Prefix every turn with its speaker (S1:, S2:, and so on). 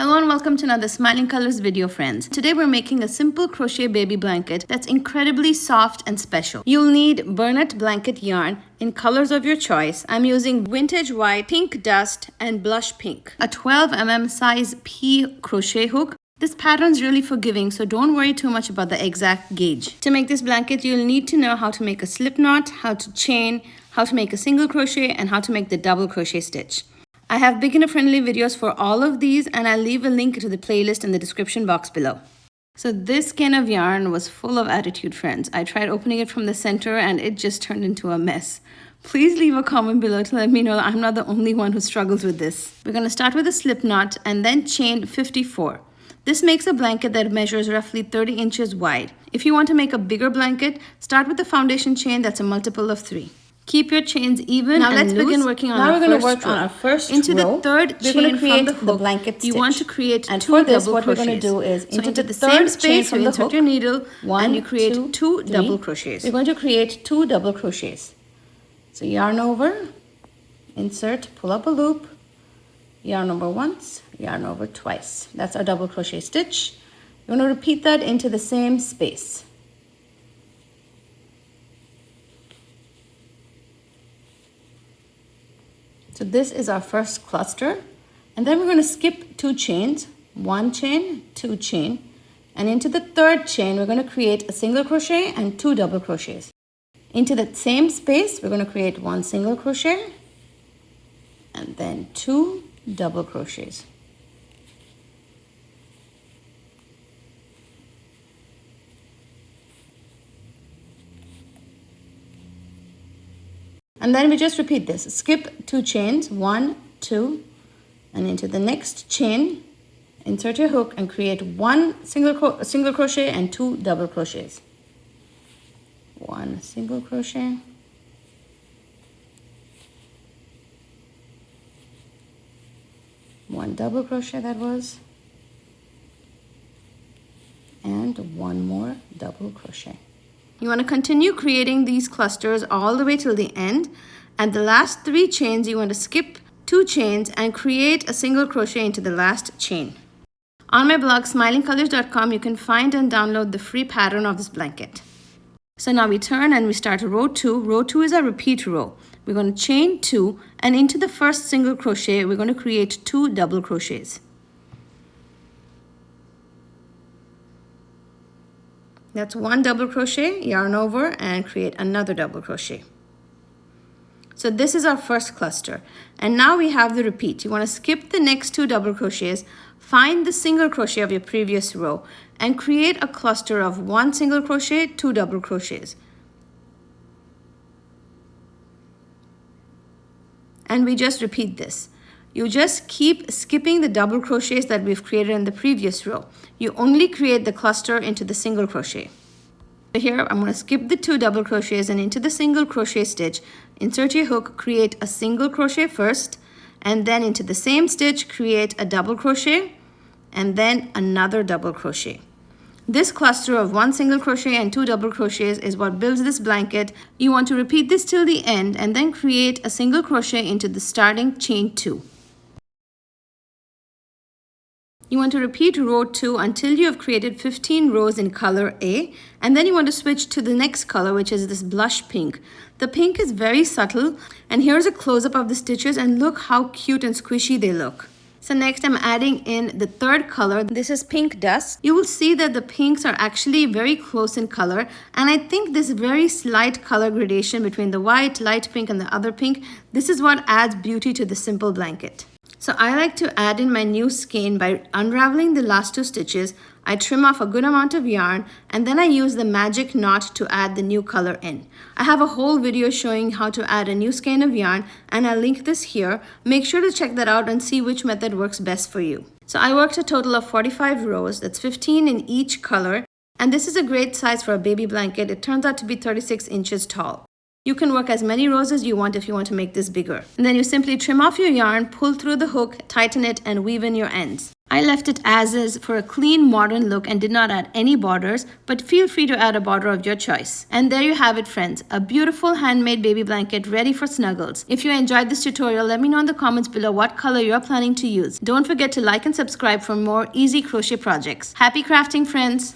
S1: Hello and welcome to another Smiling Colors video, friends. Today we're making a simple crochet baby blanket that's incredibly soft and special. You'll need burlap blanket yarn in colors of your choice. I'm using vintage white, pink dust, and blush pink. A 12 mm size P crochet hook. This pattern's really forgiving, so don't worry too much about the exact gauge. To make this blanket, you'll need to know how to make a slip knot, how to chain, how to make a single crochet, and how to make the double crochet stitch. I have beginner-friendly videos for all of these, and I'll leave a link to the playlist in the description box below. So this skein of yarn was full of attitude, friends. I tried opening it from the center and it just turned into a mess. Please leave a comment below to let me know that I'm not the only one who struggles with this. We're going to start with a slip knot and then chain 54. This makes a blanket that measures roughly 30 inches wide. If you want to make a bigger blanket, start with the foundation chain that's a multiple of 3. Keep your chains even. Now let's begin working on our first row. Into the third chain from the hook, blanket you want to create two double crochets. What we're going to do is into the same space you insert your needle and you create two double crochets. We're going to create 2 double crochets. So yarn over, insert, pull up a loop, yarn over once, yarn over twice. That's our double crochet stitch. You're going to repeat that into the same space. So this is our first cluster, and then we're going to skip 2 chains, 1 chain, 2 chain, and into the third chain we're going to create a single crochet and 2 double crochets. Into that same space we're going to create 1 single crochet and then 2 double crochets. And then we just repeat this. Skip 2 chains, 1, 2, and into the next chain, insert your hook and create 1 single crochet and 2 double crochets. 1 single crochet, 1 double crochet that was, and 1 more double crochet. You want to continue creating these clusters all the way till the end. At the last 3 chains, you want to skip 2 chains and create a single crochet into the last chain. On my blog, smilingcolors.com, you can find and download the free pattern of this blanket. So now we turn and we start row 2. Row 2 is our repeat row. We're going to chain 2, and into the first single crochet, we're going to create 2 double crochets. That's 1 double crochet, yarn over, and create another double crochet. So this is our first cluster. And now we have the repeat. You want to skip the next 2 double crochets, find the single crochet of your previous row, and create a cluster of 1 single crochet, 2 double crochets. And we just repeat this. You just keep skipping the double crochets that we've created in the previous row. You only create the cluster into the single crochet. So here I'm going to skip the 2 double crochets and into the single crochet stitch, insert your hook, create a single crochet first, and then into the same stitch create a double crochet and then another double crochet. This cluster of 1 single crochet and 2 double crochets is what builds this blanket. You want to repeat this till the end and then create a single crochet into the starting chain 2. You want to repeat row 2 until you have created 15 rows in color A, and then you want to switch to the next color, which is this blush pink. The pink is very subtle, and here's a close-up of the stitches, and look how cute and squishy they look. So next I'm adding in the third color. This is pink dust. You will see that the pinks are actually very close in color, and I think this very slight color gradation between the white, light pink, and the other pink, this is what adds beauty to the simple blanket. So I like to add in my new skein by unraveling the last 2 stitches. I trim off a good amount of yarn, and then I use the magic knot to add the new color in. I have a whole video showing how to add a new skein of yarn, and I'll link this here. Make sure to check that out and see which method works best for you. So I worked a total of 45 rows. That's 15 in each color, and this is a great size for a baby blanket. It turns out to be 36 inches tall. You can work as many rows as you want if you want to make this bigger. And then you simply trim off your yarn, pull through the hook, tighten it, and weave in your ends. I left it as is for a clean modern look and did not add any borders, but feel free to add a border of your choice. And there you have it, friends, a beautiful handmade baby blanket ready for snuggles. If you enjoyed this tutorial, let me know in the comments below what color you're planning to use. Don't forget to like and subscribe for more easy crochet projects. Happy crafting, friends!